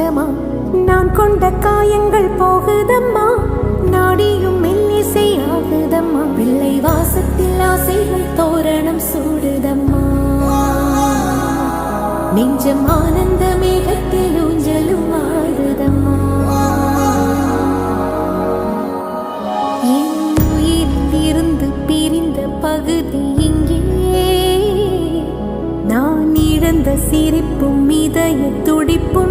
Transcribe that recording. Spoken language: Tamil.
கொஞ்சமா நான் கொண்ட காயங்கள் போகுதம்மா, நாடியும் மெல்லிசை ஆகுதம்மா, பிள்ளை வாசத்தில் ஆசைகள் தோரணம் சூடுதம்மா, நெஞ்சம் ஆனந்த மேகத்தில் ஊஞ்சலும் ஆடுதம்மா. என் உயிரிலிருந்து பிரிந்த பகுதி இங்கே, நான் இழந்த சிரிப்பும் இதய துடிப்பும்